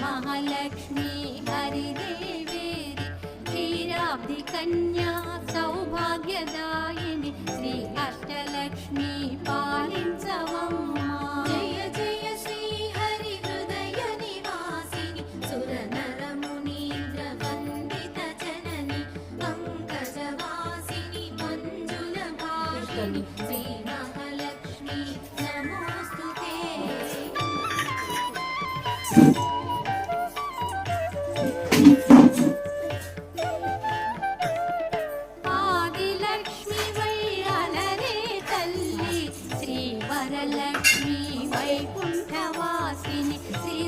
महालक्ष्मी हरिदेवेरि क्षीराब्धि कन्या सौभाग्यदायिनि श्री अष्टलक्ष्मी पालिंचवम्मा जय जय श्री हरि हृदय निवासिनि सुरनर मुनीन्द्र वन्दित जननि पंकजवासिनि मंजुल भाषिनि श्री महालक्ष्मी नमोस्तुते वरलक्ष्मी वैकुण्ठवासिनि श्री